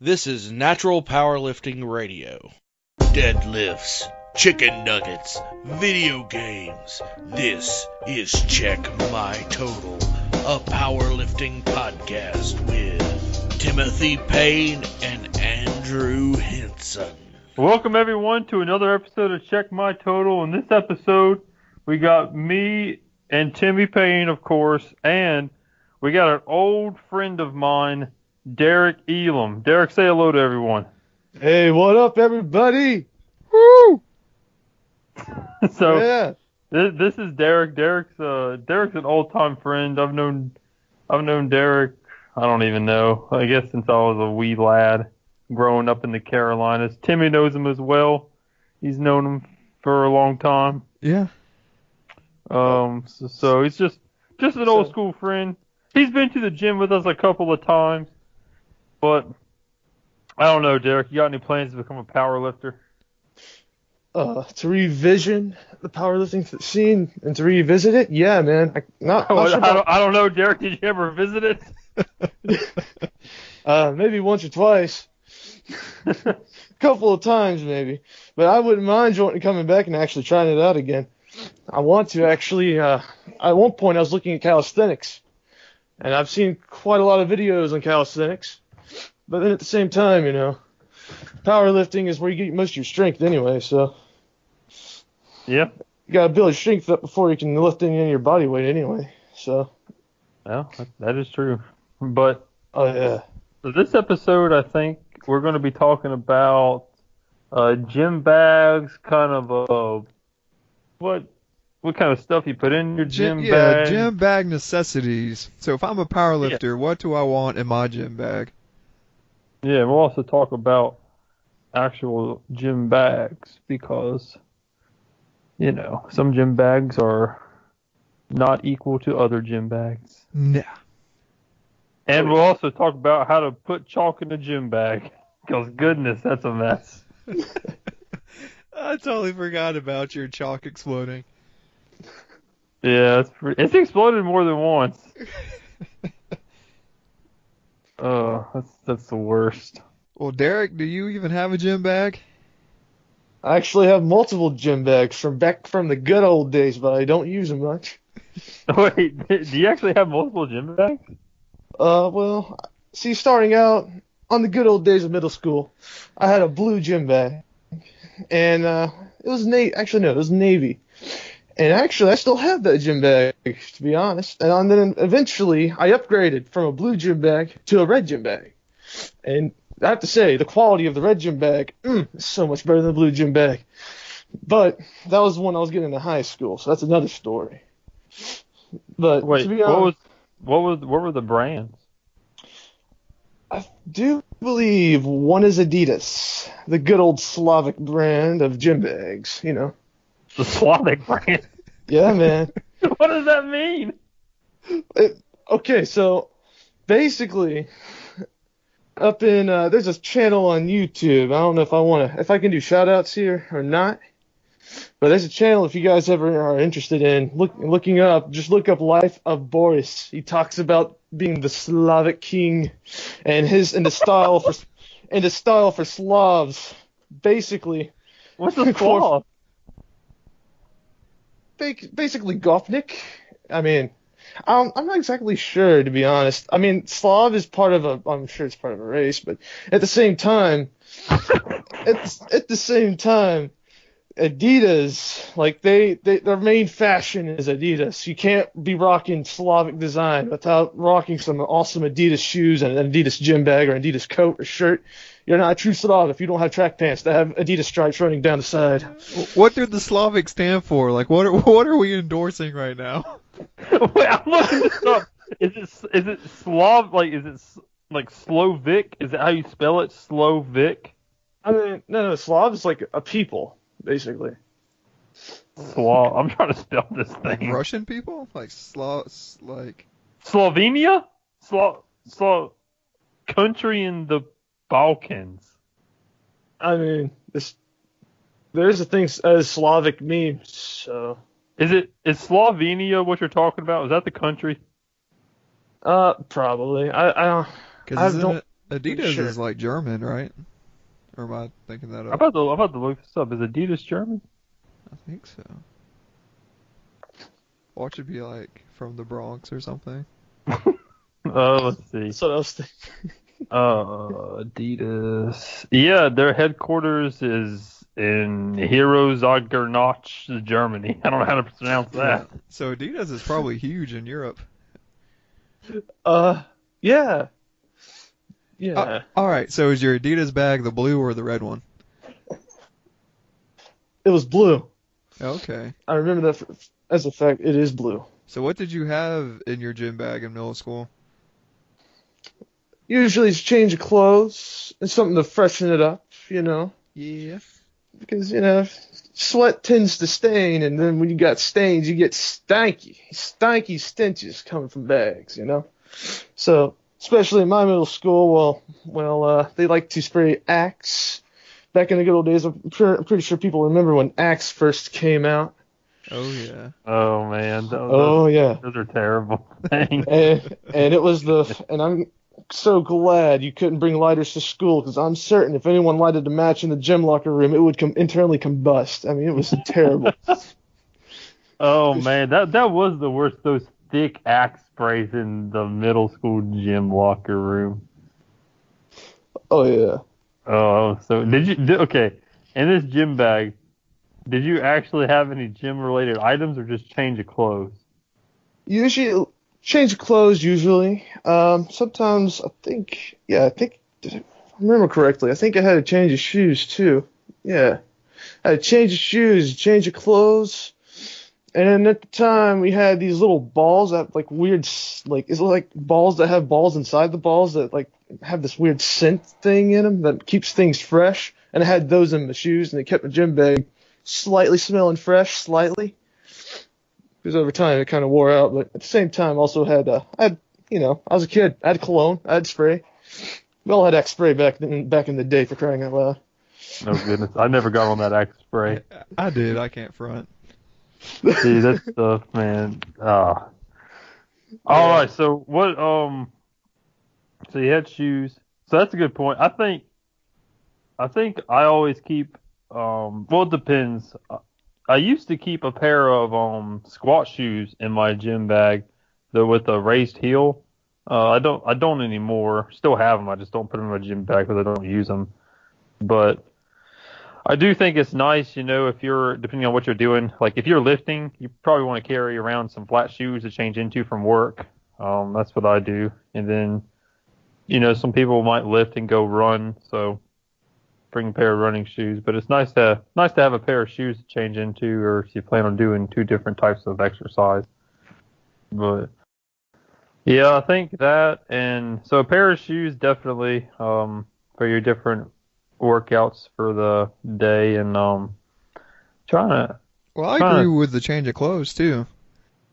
This is Natural Powerlifting Radio. Deadlifts, chicken nuggets, video games. This is Check My Total, a powerlifting podcast with Timothy Payne and Andrew Hinson. Welcome everyone to another episode of Check My Total. In this episode, we got me and Timmy Payne, of course, and we got an old friend of mine, Derek Elam. Derek, say hello to everyone. Hey, what up, everybody? Woo! So, yeah. This is Derek. Derek's an old-time friend. I've known Derek, I don't even know, I guess since I was a wee lad growing up in the Carolinas. Timmy knows him as well. He's known him for a long time. Yeah. So he's just an old school friend. He's been to the gym with us a couple of times, but I don't know, Derek. You got any plans to become a powerlifter? To revision the powerlifting scene and to revisit it? Yeah, man. I don't know, Derek. Did you ever visit it? Maybe once or twice. A couple of times, maybe. But I wouldn't mind coming back and actually trying it out again. I want to actually. At one point, I was looking at calisthenics. And I've seen quite a lot of videos on calisthenics. But then at the same time, powerlifting is where you get most of your strength anyway, so. Yeah. You gotta build your strength up before you can lift any of your body weight anyway, so. Well, that is true. But. Oh, yeah. So this episode, I think we're going to be talking about gym bags, kind of what kind of stuff you put in your gym bag. Yeah, gym bag necessities. So if I'm a powerlifter, What do I want in my gym bag? Yeah, we'll also talk about actual gym bags because, some gym bags are not equal to other gym bags. Nah. And we'll also talk about how to put chalk in a gym bag because, goodness, that's a mess. I totally forgot about your chalk exploding. Yeah, it's exploded more than once. Oh, that's the worst. Well, Derek, do you even have a gym bag? I actually have multiple gym bags from the good old days, but I don't use them much. Wait, do you actually have multiple gym bags? Well, see, starting out on the good old days of middle school, I had a blue gym bag, and it was it was navy. And actually, I still have that gym bag, to be honest. And then eventually, I upgraded from a blue gym bag to a red gym bag. And I have to say, the quality of the red gym bag is so much better than the blue gym bag. But that was when I was getting into high school, so that's another story. But wait, to be honest, what were the brands? I do believe one is Adidas, the good old Slavic brand of gym bags, The Slavic brand? Yeah, man. What does that mean? Okay, so basically, up in there's a channel on YouTube. I don't know if I can do shout outs here or not. But there's a channel if you guys ever are interested in looking up. Just look up Life of Boris. He talks about being the Slavic king and the style for Slavs. Basically, what's a Slav? Basically, Gopnik. I mean, I'm not exactly sure, to be honest. I mean, Slav is I'm sure it's part of a race, but at the same time, Adidas, like their main fashion is Adidas. You can't be rocking Slavic design without rocking some awesome Adidas shoes and an Adidas gym bag or Adidas coat or shirt. You're not a true Slav if you don't have track pants that have Adidas stripes running down the side. What did the Slavic stand for? Like, what are we endorsing right now? Wait, I'm looking this up. Is it Slav? Like, is it like Slovic? Is that how you spell it? Slovic? I mean, no, Slav is like a people, basically. Slav. I'm trying to spell this thing. Russian people? Like Slovenia? Country in the Balkans. I mean, there's a thing as Slavic memes, so. Is Slovenia what you're talking about? Is that the country? Probably. I don't. Adidas Sure. is like German, right? Or am I thinking that I'm up? about to look this up. Is Adidas German? I think so. Watch it be like from the Bronx or something. Let's see. That's what I was thinking. Adidas. Yeah, their headquarters is in Herzogenaurach, Germany. I don't know how to pronounce that. So Adidas is probably huge in Europe. Yeah. Yeah. All right. So is your Adidas bag the blue or the red one? It was blue. Okay. I remember that as a fact. It is blue. So what did you have in your gym bag in middle school? Usually it's change of clothes and something to freshen it up, you know. Yeah. Because, you know, sweat tends to stain, and then when you got stains, you get stanky stenches coming from bags, you know. So, especially in my middle school, they like to spray Axe. Back in the good old days, I'm pretty sure people remember when Axe first came out. Oh yeah. Oh man, Yeah. those are terrible things. And it was and I'm so glad you couldn't bring lighters to school, because I'm certain if anyone lighted a match in the gym locker room, it would internally combust. I mean, it was terrible. Oh man, that was the worst. Those thick Axe sprays in the middle school gym locker room. Oh yeah. Oh, so okay, in this gym bag, did you actually have any gym related items or just change of clothes? Usually change of clothes. Usually, sometimes I think if I remember correctly, I think I had a change of shoes too. Yeah, I had a change of shoes, change of clothes, and then at the time we had these little balls that like weird, like it's like balls that have balls inside the balls that like have this weird scent thing in them that keeps things fresh. And I had those in my shoes, and they kept my gym bag slightly smelling fresh, slightly. Because over time it kind of wore out, but at the same time also had, I was a kid. I had cologne, I had spray. We all had Axe spray back in the day, for crying out loud. No goodness, I never got on that Axe spray. I did. I can't front. See, that stuff, man. All right, so what? So you had shoes. So that's a good point. I think I always keep. Well, it depends. I used to keep a pair of squat shoes in my gym bag, though with a raised heel. I don't anymore. Still have them. I just don't put them in my gym bag because I don't use them. But I do think it's nice, you know, if you're, depending on what you're doing, like if you're lifting, you probably want to carry around some flat shoes to change into from work. That's what I do. And then, you know, some people might lift and go run, so bring a pair of running shoes. But it's nice to have a pair of shoes to change into, or if you plan on doing two different types of exercise. But yeah, I think that, and so a pair of shoes definitely for your different workouts for the day, and trying to. Well, I agree with the change of clothes too.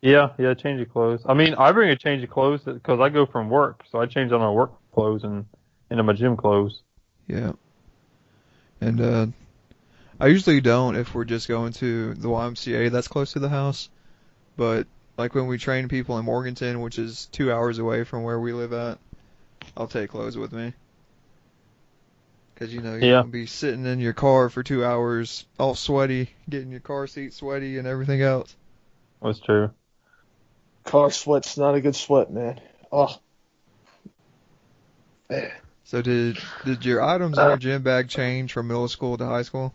Yeah, change of clothes. I mean, I bring a change of clothes because I go from work, so I change on my work clothes and into my gym clothes. Yeah. And I usually don't if we're just going to the YMCA that's close to the house. But like when we train people in Morganton, which is 2 hours away from where we live at, I'll take clothes with me. Because, you know, you're going to be sitting in your car for 2 hours, all sweaty, getting your car seat sweaty and everything else. That's true. Car sweat's not a good sweat, man. Oh. Man. So did your items in your gym bag change from middle school to high school?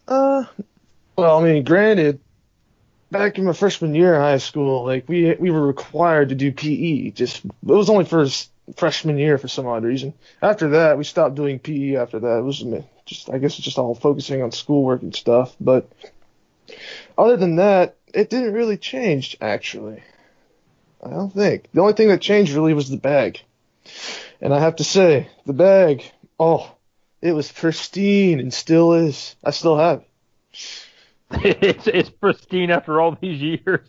Well, I mean, granted, back in my freshman year in high school, like we were required to do PE. It was only for freshman year for some odd reason. After that, we stopped doing PE. After that, it was I guess it's just all focusing on schoolwork and stuff. But other than that, it didn't really change, actually. I don't think. The only thing that changed really was the bag. And I have to say, the bag, it was pristine and still is. I still have it. It's pristine after all these years.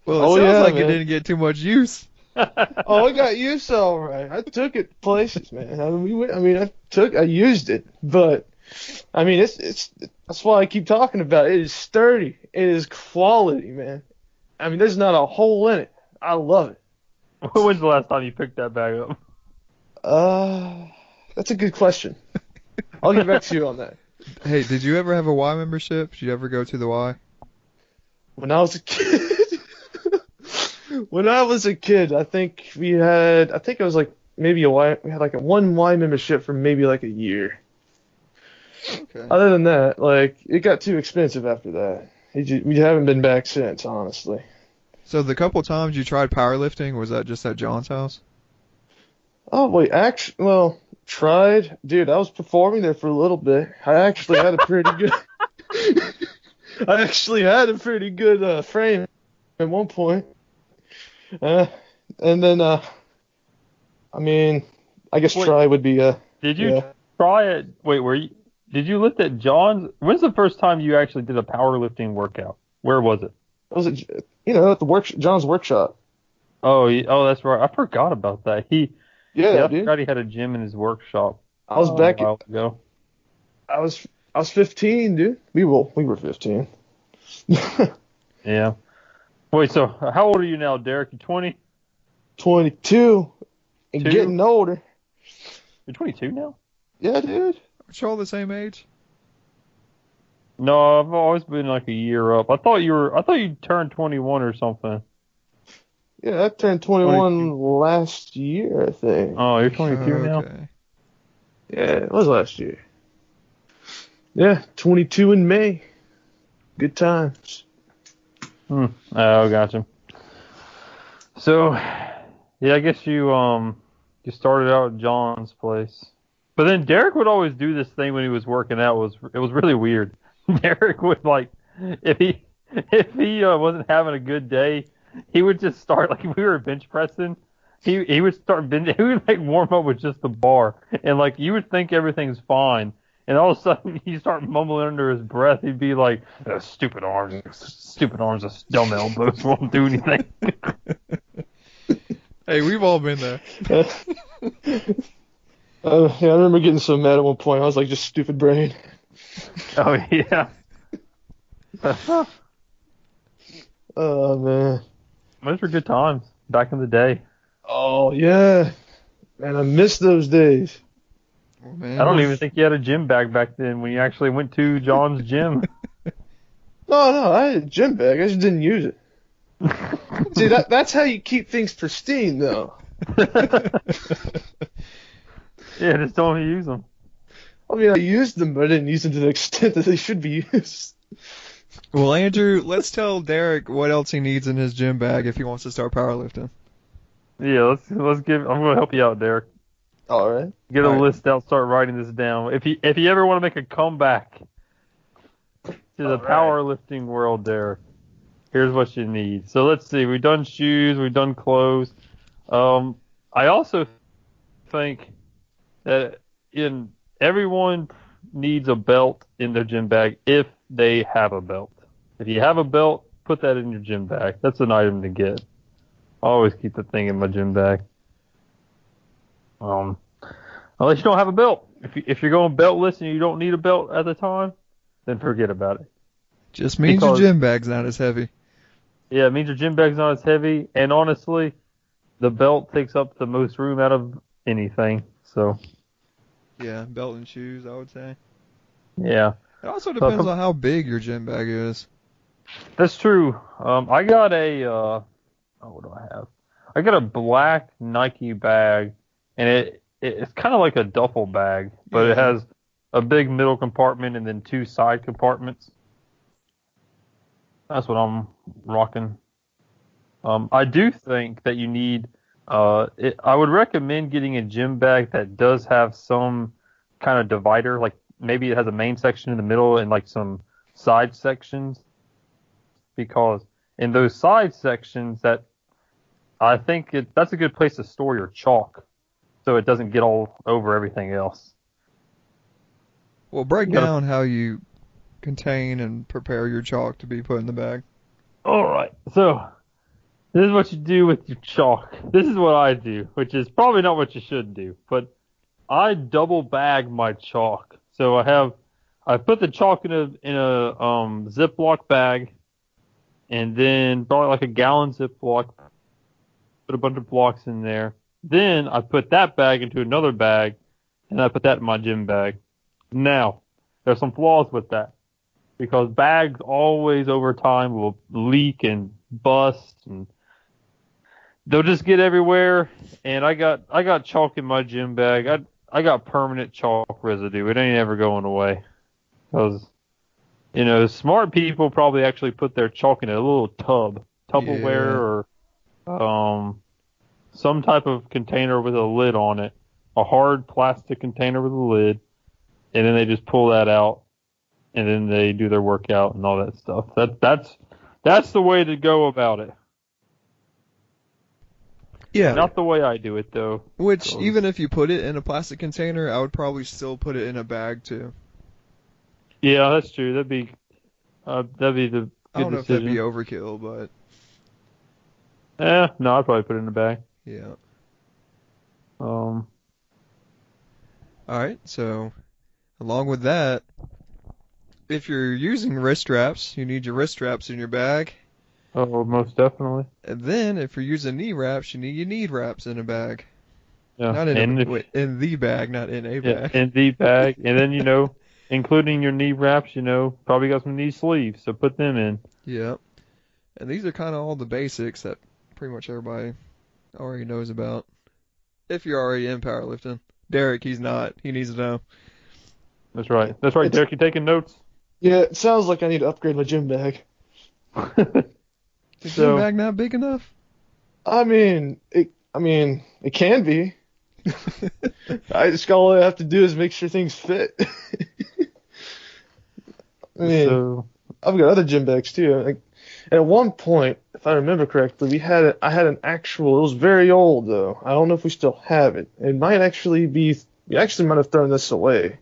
Well, it sounds like it didn't get too much use. Oh, it got use all right. I took it places, man. I used it, but I mean, it's that's why I keep talking about it. It is sturdy. It is quality, man. I mean, there's not a hole in it. I love it. When's the last time you picked that bag up? That's a good question. I'll get back to you on that. Hey, did you ever have a Y membership? Did you ever go to the Y? When I was a kid, I think it was like maybe a Y. We had like a one Y membership for maybe like a year. Okay. Other than that, like it got too expensive after that. We haven't been back since, honestly. So the couple times you tried powerlifting, was that just at John's house? Oh wait, tried, dude. I was performing there for a little bit. I actually had a pretty good. Frame at one point. And then I guess try would be Did you try it? Wait, did you lift at John's? When's the first time you actually did a powerlifting workout? Where was it? Was it at the John's workshop? Oh, that's right. I forgot about that. I forgot he had a gym in his workshop. I was back a while ago. I was 15, dude. We were 15. Yeah. Wait, so how old are you now, Derek? You 20? 22 and getting older. You're 22 now? Yeah, dude. Aren't you all the same age? No, I've always been like a year up. I thought you turned 21 or something. Yeah, I turned 21 last year, I think. Oh, you're 22 now? Okay. Yeah, it was last year. Yeah, 22 in May. Good times. Oh, gotcha. So, yeah, I guess you started out at John's place. But then Derek would always do this thing when he was working out. It was really weird. Derek would if he wasn't having a good day, he would just start if we were bench pressing. He would start bench. He would warm up with just the bar, and you would think everything's fine, and all of a sudden he start mumbling under his breath. He'd be like, "Stupid arms, dumb elbows won't do anything." Hey, we've all been there. Yeah, I remember getting so mad at one point. I was like, just stupid brain. Oh, yeah. Oh, man. Those were good times back in the day. Oh, yeah. Man, I miss those days. Oh, man. I don't even think you had a gym bag back then when you actually went to John's gym. No, I had a gym bag. I just didn't use it. See, that's how you keep things pristine, though. Yeah, just don't use them. I mean, I used them, but I didn't use them to the extent that they should be used. Well, Andrew, let's tell Derek what else he needs in his gym bag if he wants to start powerlifting. Yeah, let's give. I'm gonna help you out, Derek. All right. Get a list out. Start writing this down. If you ever want to make a comeback to the powerlifting world, Derek, here's what you need. So let's see. We've done shoes. We've done clothes. I also think that everyone needs a belt in their gym bag if they have a belt. If you have a belt, put that in your gym bag. That's an item to get. I always keep the thing in my gym bag. Unless you don't have a belt. If you're going beltless and you don't need a belt at the time, then forget about it. Just means your gym bag's not as heavy. Yeah, it means your gym bag's not as heavy. And honestly, the belt takes up the most room out of anything. So. Yeah, belt and shoes, I would say. Yeah. It also depends on how big your gym bag is. That's true. I got what do I have? I got a black Nike bag, and it's kind of like a duffel bag, but it has a big middle compartment and then two side compartments. That's what I'm rocking. I do think that you need. I would recommend getting a gym bag that does have some kind of divider, like maybe it has a main section in the middle and some side sections, because in those side sections I think that's a good place to store your chalk so it doesn't get all over everything else. Well, break down how you contain and prepare your chalk to be put in the bag. All right, so this is what you do with your chalk. This is what I do, which is probably not what you should do, but I double bag my chalk. So I put the chalk in a Ziploc bag, and then probably a gallon Ziploc, put a bunch of blocks in there. Then I put that bag into another bag, and I put that in my gym bag. Now, there's some flaws with that, because bags always over time will leak and bust, and they'll just get everywhere. And I got chalk in my gym bag. I got permanent chalk residue. It ain't ever going away. Because, smart people probably actually put their chalk in a little Tupperware, or some type of container with a lid on it, a hard plastic container with a lid, and then they just pull that out, and then they do their workout and all that stuff. That's the way to go about it. Yeah. Not the way I do it, though. Which, even if you put it in a plastic container, I would probably still put it in a bag, too. Yeah, that's true. That'd be the good I don't know decision. if that'd be overkill, but... No, I'd probably put it in a bag. Yeah. Alright, so, along with that, if you're using wrist straps, you need your wrist straps in your bag. Oh, most definitely. And then, if you're using knee wraps, you need your knee wraps in a bag. Yeah. Not in the bag, not in a bag. In the bag. And then, including your knee wraps, probably got some knee sleeves, so put them in. Yep. And these are kind of all the basics that pretty much everybody already knows about. If you're already in powerlifting. Derek, he's not. He needs to know. That's right. That's right, Derek. You taking notes? Yeah, it sounds like I need to upgrade my gym bag. Is your bag not big enough? I mean, it can be. All I have to do is make sure things fit. I've got other gym bags too. Like, at one point, if I remember correctly, I had an actual. It was very old though. I don't know if we still have it. It might actually be. We actually might have thrown this away.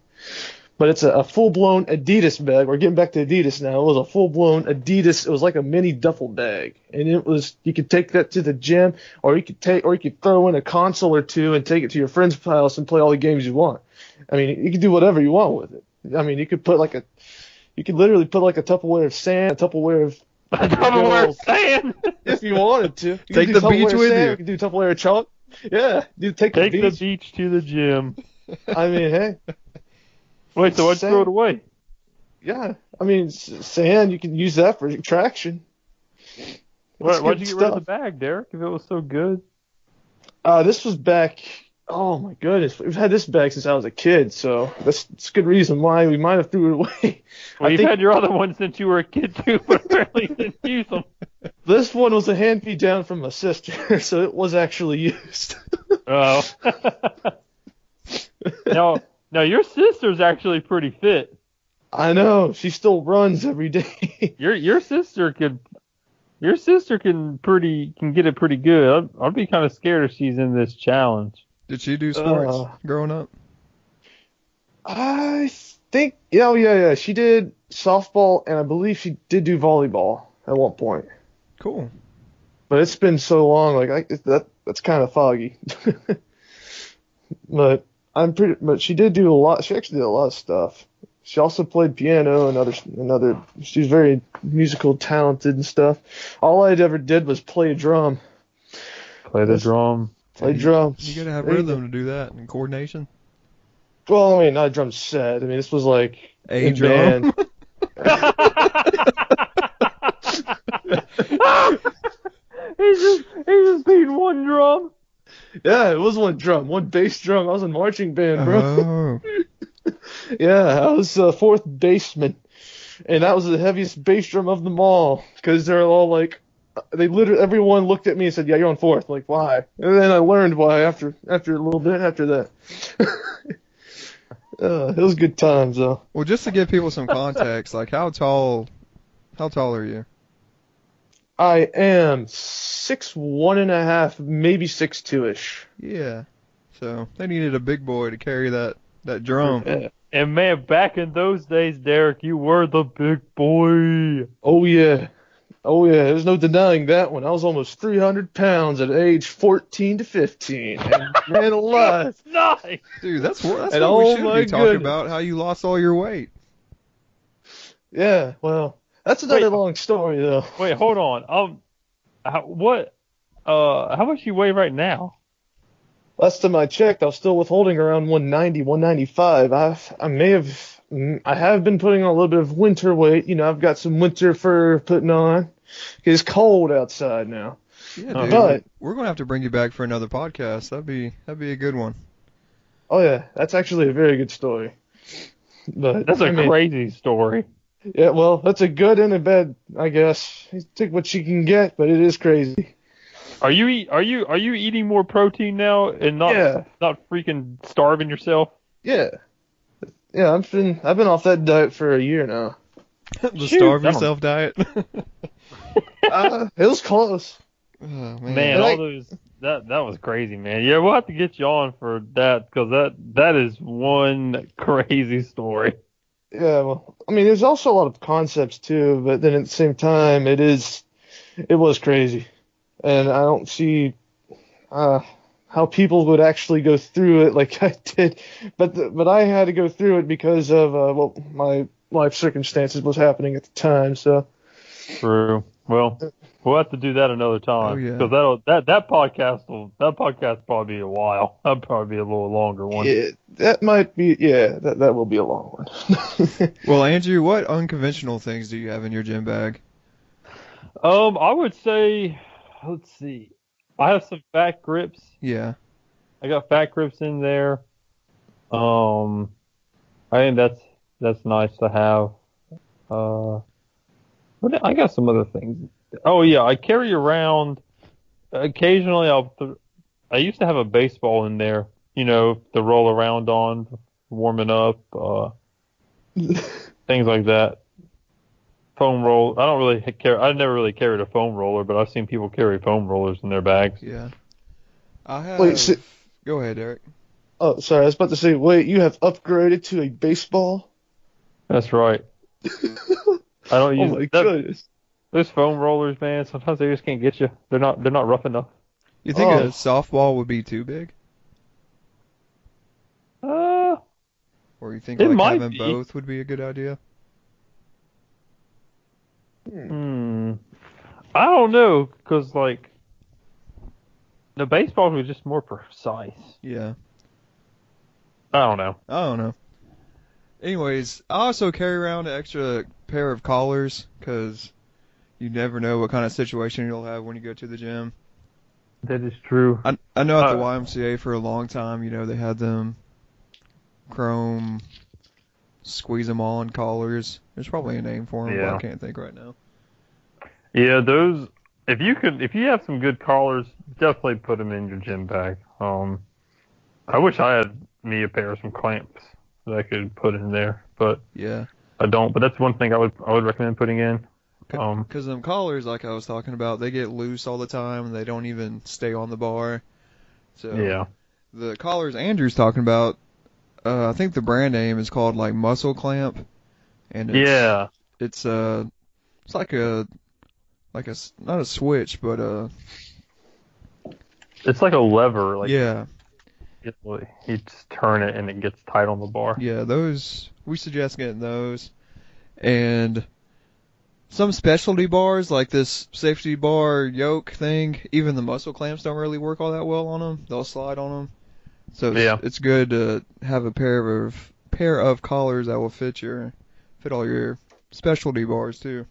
But it's a full-blown Adidas bag. We're getting back to Adidas now. It was a full-blown Adidas. It was like a mini duffel bag, and you could take that to the gym, or you could throw in a console or two and take it to your friend's house and play all the games you want. I mean, you could do whatever you want with it. I mean, you could literally put like a Tupperware of sand, a Tupperware of sand, if you wanted to. You take the beach with you. You can do Tupperware of chalk. Yeah, take the beach to the gym. I mean, hey. Wait, so why'd you throw it away? Yeah, I mean, sand, you can use that for traction. Why'd you get rid of the bag, Derek, if it was so good? This was back, oh my goodness, we've had this bag since I was a kid, so that's a good reason why we might have threw it away. Well, you've had your other one since you were a kid too, but apparently you didn't use them. This one was a hand-me-down from my sister, so it was actually used. Oh. Now, your sister's actually pretty fit. I know. She still runs every day. Your sister can get it pretty good. I'd be kind of scared if she's in this challenge. Did she do sports growing up? I think, yeah. She did softball, and I believe she did do volleyball at one point. Cool. But it's been so long, that's kind of foggy. But she did do a lot. She actually did a lot of stuff. She also played piano and other. She was very musical, talented and stuff. All I ever did was play a drum. Play drums. You gotta have rhythm to do that and coordination. Well, I mean, not a drum set. I mean, this was like a drum. He's just beating one drum. Yeah, it was one drum, one bass drum. I was in marching band, bro. Oh. Yeah, I was fourth baseman, and that was the heaviest bass drum of them all, because they're all like, everyone looked at me and said, "Yeah, you're on fourth." Like, why? And then I learned why after a little bit after that. It was good times though. Well, just to give people some context, like how tall are you? I am 6'1.5", maybe 6'2"-ish. Yeah. So they needed a big boy to carry that drum. Yeah. And man, back in those days, Derek, you were the big boy. Oh yeah. There's no denying that one. I was almost 300 pounds at age 14 to 15. And man alive. Nice. Dude, that's what we oh should my be talking goodness. about, how you lost all your weight. Yeah, well, that's another long story though. Wait, hold on. How much you weigh right now? Last time I checked, I was still withholding around 190, 195. I have been putting on a little bit of winter weight. You know, I've got some winter fur putting on. It's cold outside now. Yeah, dude. But We're gonna have to bring you back for another podcast. That'd be a good one. oh yeah, that's actually a very good story. But That's a crazy story. Yeah, well, that's a good and a bad, I guess. You take what you can get, but it is crazy. Are you eating more protein now and not freaking starving yourself? Yeah. Yeah, I've been off that diet for a year now. The starve yourself diet. It was close. Oh, man. Man, all those that was crazy, man. Yeah, we'll have to get you on for that because that is one crazy story. Yeah, well, I mean, there's also a lot of concepts too, but then at the same time, it was crazy, and I don't see how people would actually go through it like I did, but I had to go through it because of my life circumstances was happening at the time. So True. Well, we'll have to do that another time. Oh, yeah. Because that podcast will probably be a while. That'll probably be a little longer one. yeah, that might be that will be a long one. Well, Andrew, what unconventional things do you have in your gym bag? I would say, let's see, I have some fat grips. Yeah. I got fat grips in there. I think that's nice to have. But I got some other things. Oh yeah, I carry around. Occasionally, I used to have a baseball in there, you know, to roll around on, warming up, things like that. Foam roll. I don't really care. I never really carried a foam roller, but I've seen people carry foam rollers in their bags. Yeah. I have. Wait, Go ahead, Eric. oh, sorry, I was about to say, wait, you have upgraded to a baseball? That's right. I don't use Oh my goodness. those foam rollers, man. Sometimes they just can't get you. They're not rough enough. You think Oh. a softball would be too big? Or you think It like might having be. both would be a good idea? I don't know, because like the baseballs were just more precise. Yeah. I don't know. I don't know. Anyways, I also carry around an extra pair of collars because you never know what kind of situation you'll have when you go to the gym. That is true. I know at the YMCA for a long time, you know, they had them chrome squeeze them on collars. There's probably a name for them, but Yeah. I can't think right now. Yeah, those. If you have some good collars, definitely put them in your gym bag. I wish I had me a pair of some clamps that I could put in there, but Yeah. I don't. But that's one thing I would recommend putting in. Because them collars, like I was talking about, they get loose all the time and they don't even stay on the bar. So Yeah. the collars Andrew's talking about, I think the brand name is called like Muscle Clamp, and it's like a not a switch, but It's like a lever. Like yeah, you just turn it and it gets tight on the bar. yeah. Those we suggest getting those, and some specialty bars like this safety bar yoke thing. Even the muscle clamps don't really work all that well on them. They'll slide on them. So it's good to have a pair of collars that will fit all your specialty bars too.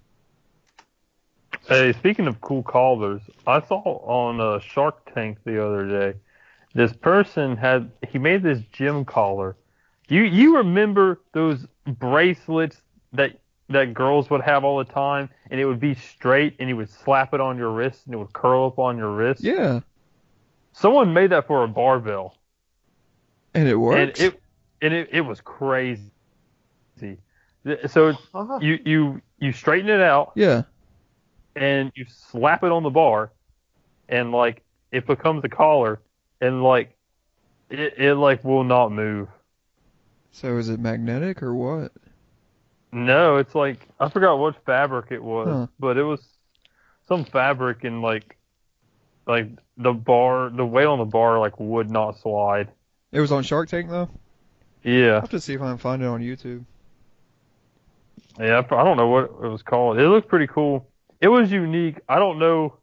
Hey, speaking of cool collars, I saw on Shark Tank the other day, this person he made this gym collar. You remember those bracelets that girls would have all the time, and it would be straight, and you would slap it on your wrist, and it would curl up on your wrist? Yeah. Someone made that for a barbell. And it works. And it was crazy. So you straighten it out, Yeah. and you slap it on the bar, and like it becomes a collar, and like it like will not move. So is it magnetic or what? No, it's like I forgot what fabric it was, but it was some fabric, and like the weight on the bar like would not slide. It was on Shark Tank though? Yeah. I'll have to see if I can find it on YouTube. Yeah, I don't know what it was called. It looked pretty cool. It was unique. I don't know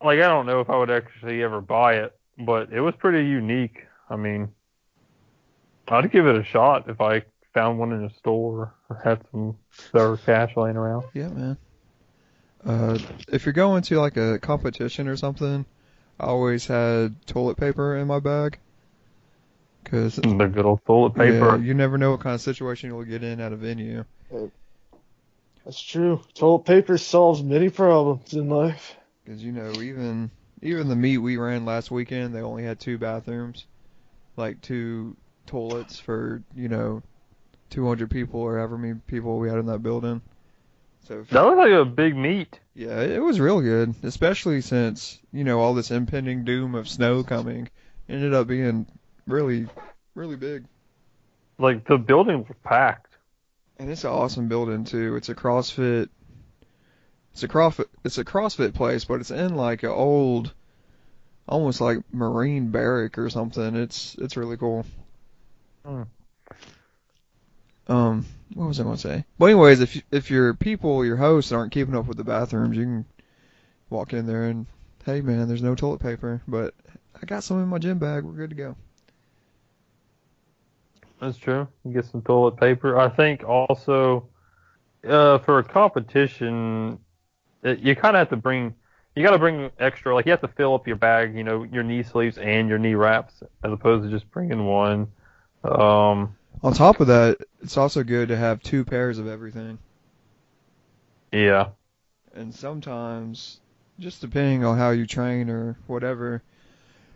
if I would actually ever buy it, but it was pretty unique. I mean, I'd give it a shot if I found one in a store or had some spare cash laying around. Yeah, man. If you're going to like a competition or something, I always had toilet paper in my bag. Cause The good old toilet paper. yeah, you never know what kind of situation you'll get in at a venue. That's true. Toilet paper solves many problems in life. Because even the meet we ran last weekend, they only had 2 bathrooms, like 2 toilets for 200 people or however many people we had in that building. So That was like a big meet. yeah, it was real good, especially since all this impending doom of snow coming ended up being really, really big. Like the building was packed. And it's an awesome building too. It's a CrossFit place, but it's in like an old, almost like Marine barrack or something. It's really cool. What was I going to say? But anyways, if your hosts aren't keeping up with the bathrooms, you can walk in there and, hey man, there's no toilet paper, but I got some in my gym bag. We're good to go. That's true. You get some toilet paper. I think also for a competition, you kind of have to you got to bring extra. Like you have to fill up your bag, your knee sleeves and your knee wraps, as opposed to just bringing one. On top of that, it's also good to have 2 pairs of everything. Yeah. And sometimes, just depending on how you train or whatever,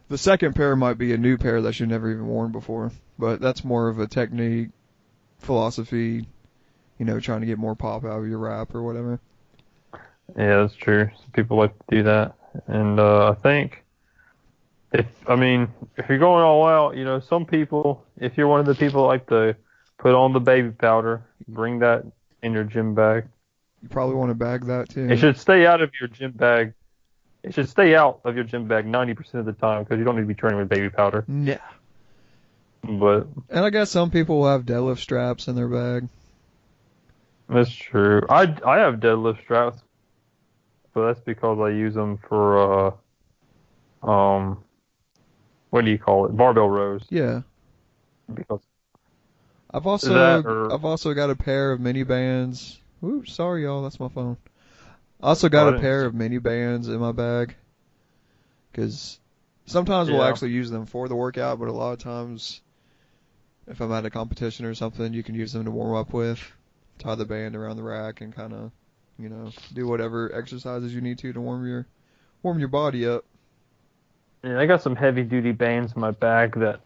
the second pair might be a new pair that you've never even worn before. But that's more of a technique, philosophy, trying to get more pop out of your wrap or whatever. Yeah, that's true. Some people like to do that. And I think if you're going all out, some people, if you're one of the people that like to put on the baby powder, bring that in your gym bag. You probably want to bag that too. It should stay out of your gym bag. It should stay out of your gym bag 90% of the time because you don't need to be training with baby powder. Yeah. And I guess some people will have deadlift straps in their bag. That's true. I have deadlift straps, but that's because I use them for what do you call it? Barbell rows. Yeah. Because I've also got a pair of mini bands. Ooh, sorry y'all, that's my phone. I also got a pair of mini bands in my bag. Because sometimes we'll actually use them for the workout, but a lot of times, if I'm at a competition or something, you can use them to warm up with. Tie the band around the rack and kind of, do whatever exercises you need to warm your body up. Yeah, I got some heavy duty bands in my bag that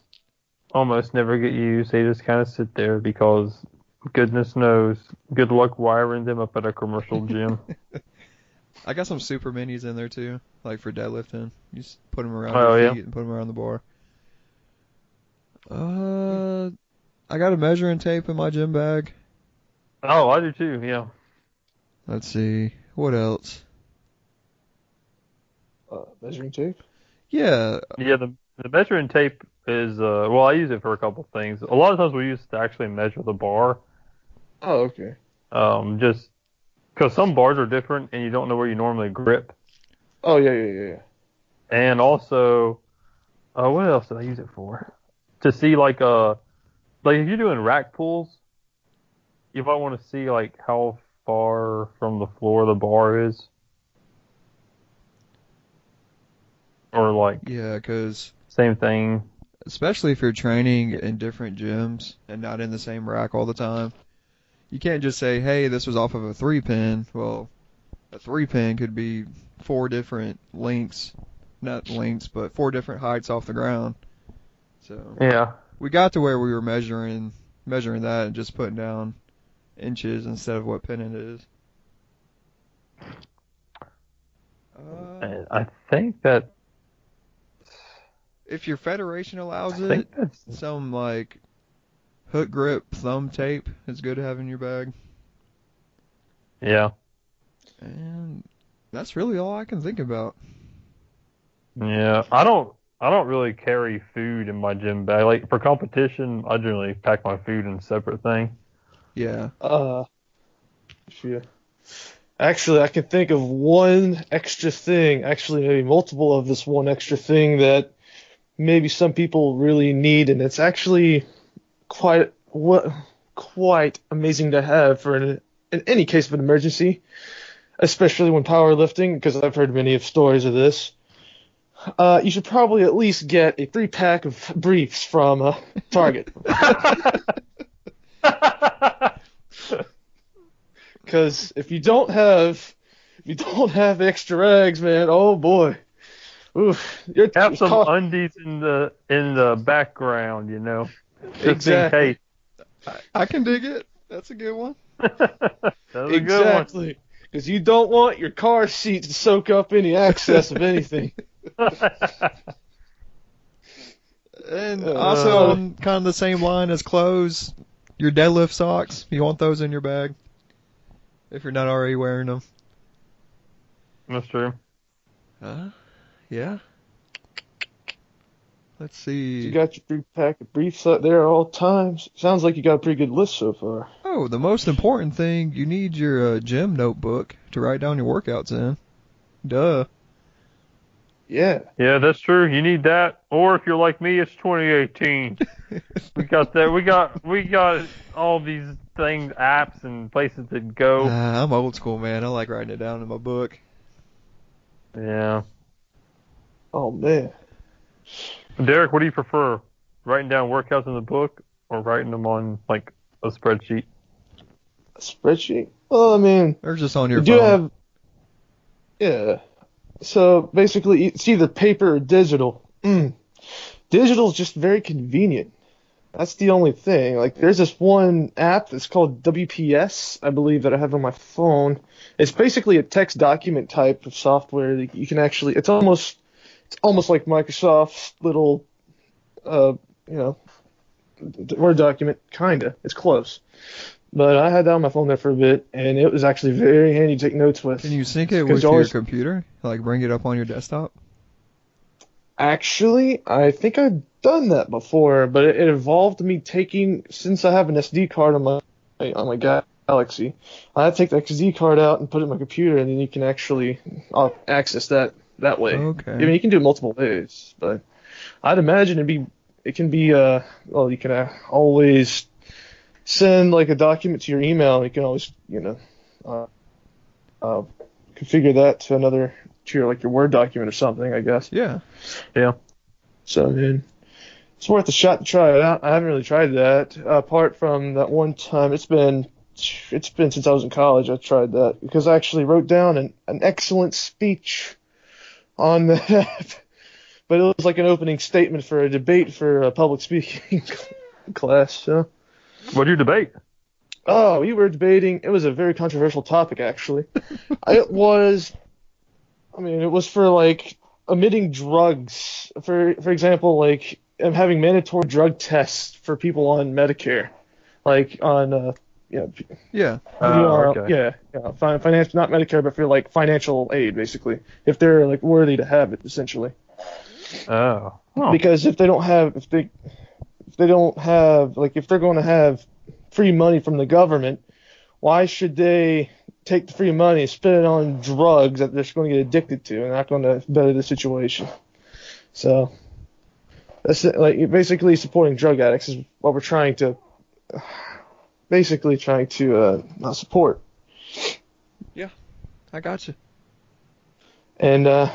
almost never get used. They just kind of sit there because goodness knows, good luck wiring them up at a commercial gym. I got some super minis in there too, like for deadlifting. You just put them around your feet and put them around the bar. I got a measuring tape in my gym bag. Oh, I do too, yeah. Let's see. What else? Measuring tape? Yeah. Yeah, the measuring tape is, I use it for a couple things. A lot of times we use it to actually measure the bar. Oh, okay. Just because some bars are different and you don't know where you normally grip. Oh, yeah. And also, what else did I use it for? To see, like if you're doing rack pulls, if I want to see, like, how far from the floor the bar is. Or, like... Yeah, because... Same thing. Especially if you're training in different gyms and not in the same rack all the time. You can't just say, hey, this was off of a 3-pin. Well, a 3-pin could be 4 different lengths. Not lengths, but 4 different heights off the ground. So yeah, we got to where we were measuring that and just putting down inches instead of what pin it is. I think that if your federation allows it, some like hook grip thumb tape is good to have in your bag. Yeah. And that's really all I can think about. Yeah, I don't really carry food in my gym bag. Like for competition, I generally pack my food in a separate thing. Yeah. Yeah. Actually, I can think of one extra thing. Actually, maybe multiple of this one extra thing that maybe some people really need, and it's actually quite amazing to have for in any case of an emergency, especially when powerlifting, because I've heard many of stories of this. You should probably at least get a 3-pack of briefs from Target. Because if you don't have extra eggs, man, oh boy. Oof, have some undies in the background, you know, just exactly. in case. I can dig it. That's a good one. That's a exactly. Because you don't want your car seat to soak up any excess of anything. And also on kind of the same line as clothes, your deadlift socks, you want those in your bag if you're not already wearing them. That's true. Yeah. Let's see. You got your 3-pack of briefs out there at all times. Sounds like you got a pretty good list so far. Oh, the most important thing, you need your gym notebook to write down your workouts in. Duh. Yeah. Yeah, that's true. You need that. Or if you're like me, it's 2018. We got that. We got all these things, apps and places to go. I'm old school, man. I like writing it down in my book. Yeah. Oh, man. Derek, what do you prefer? Writing down workouts in the book or writing them on, like, a spreadsheet? A spreadsheet? Well, I mean... Or just on your phone. You do have... Yeah. So, basically, it's either paper or digital. Digital is just very convenient. That's the only thing. Like, there's this one app that's called WPS, I believe, that I have on my phone. It's basically a text document type of software that you can actually... It's almost like Microsoft's little, Word document, kinda. It's close. But I had that on my phone there for a bit, and it was actually very handy to take notes with. Can you sync it with your computer? Like, bring it up on your desktop? Actually, I think I've done that before, but it involved me taking, since I have an SD card on my Galaxy, I had to take the SD card out and put it in my computer, and then you can actually access that way. Okay. I mean, you can do it multiple ways, but I'd imagine you can always send like a document to your email, and you can always, configure that to your Word document or something, I guess. Yeah. Yeah. So, I mean, it's worth a shot to try it out. I haven't really tried that, apart from that one time. It's been since I was in college I tried that, because I actually wrote down an excellent speech on that. But it was like an opening statement for a debate for a public speaking class. So. What did you debate? Oh, we were debating. It was a very controversial topic, actually. It was for like omitting drugs. For example, like having mandatory drug tests for people on Medicare, like on Okay. Financial, not Medicare, but for like financial aid, basically, if they're like worthy to have it, essentially. Oh. Because if they're going to have free money from the government, why should they take the free money and spend it on drugs that they're just going to get addicted to and not going to better the situation? So that's it, like basically supporting drug addicts is what we're trying to support. Yeah, I got you. And I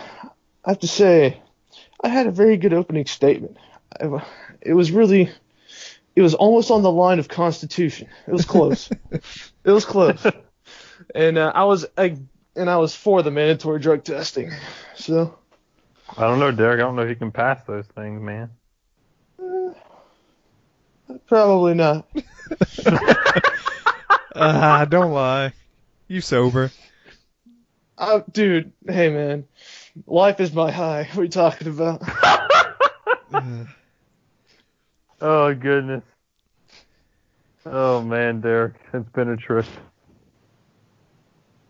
have to say, I had a very good opening statement. It was almost on the line of Constitution. It was close. It was close. And I was for the mandatory drug testing. So. I don't know, Derek. I don't know if you can pass those things, man. Probably not. Don't lie. You sober. Dude, hey man. Life is my high. What are you talking about? Oh, goodness. Oh, man, Derek. It's been a trip.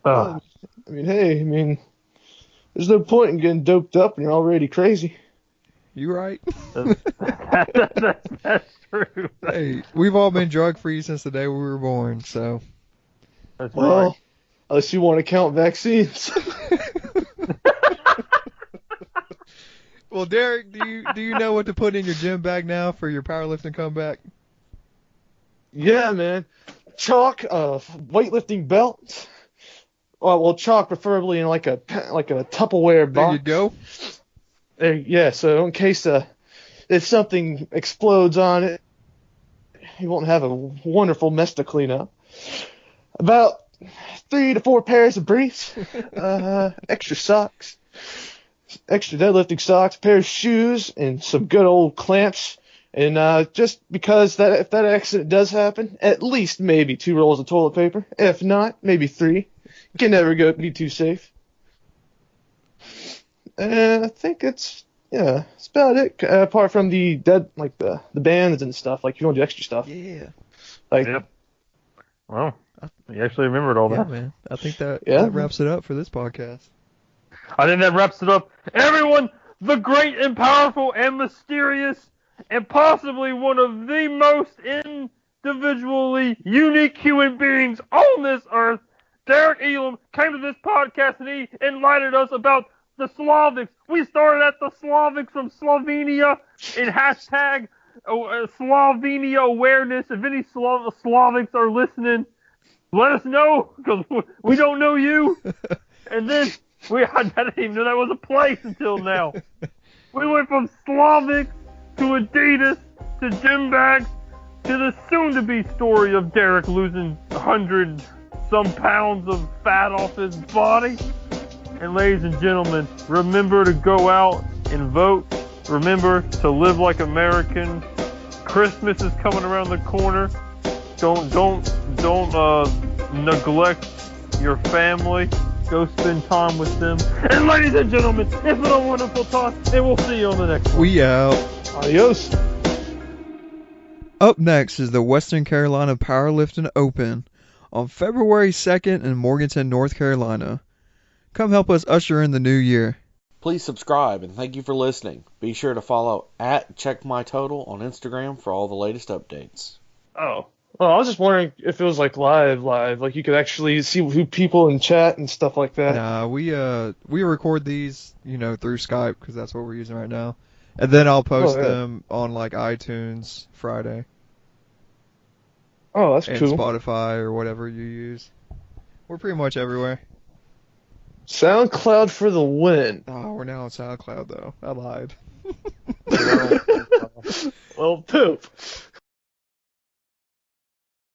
Oh. There's no point in getting doped up when you're already crazy. You right? That's true. Hey, we've all been drug-free since the day we were born, so. That's well, right. Unless you want to count vaccines. Well, Derek, do you know what to put in your gym bag now for your powerlifting comeback? Yeah, man. Chalk, weightlifting belt. Well, chalk preferably in like a Tupperware There box. you go. Yeah, so in case if something explodes on it, you won't have a wonderful mess to clean up. About 3 to 4 pairs of briefs, extra socks, extra deadlifting socks, a pair of shoes, and some good old clamps. And just because that if that accident does happen, at least maybe 2 rolls of toilet paper. If not, maybe 3. Can never be too safe. And I think that's about it. Apart from the the bands and stuff, like if you want to do extra stuff. Yeah. Like, Yep. Well, you actually remembered all Yeah, that. man. I think that Yeah. wraps it up for this podcast. I think that wraps it up. Everyone, the great and powerful and mysterious and possibly one of the most individually unique human beings on this earth, Derek Elam, came to this podcast and he enlightened us about the Slavics. We started at the Slavics from Slovenia in hashtag Slovenia awareness. If any Slavics are listening, let us know, because we don't know you. And then I didn't even know that was a place until now. We went from Slavics to Adidas to gym bags to the soon-to-be story of Derek losing 100-some pounds of fat off his body. And ladies and gentlemen, remember to go out and vote. Remember to live like Americans. Christmas is coming around the corner. Don't neglect your family. Go spend time with them. And ladies and gentlemen, it's been a wonderful talk, and we'll see you on the next one. We out. Adios. Up next is the Western Carolina Powerlifting Open on February 2nd in Morganton, North Carolina. Come help us usher in the new year. Please subscribe and thank you for listening. Be sure to follow @CheckMyTotal on Instagram for all the latest updates. Oh. Well, I was just wondering if it was like live, like you could actually see who people in chat and stuff like that. Nah, we record these, through Skype because that's what we're using right now, and then I'll post them on like iTunes Friday. Oh, that's and cool. Spotify or whatever you use. We're pretty much everywhere. SoundCloud for the win. Oh, we're now on SoundCloud though. I lied. Well, poop.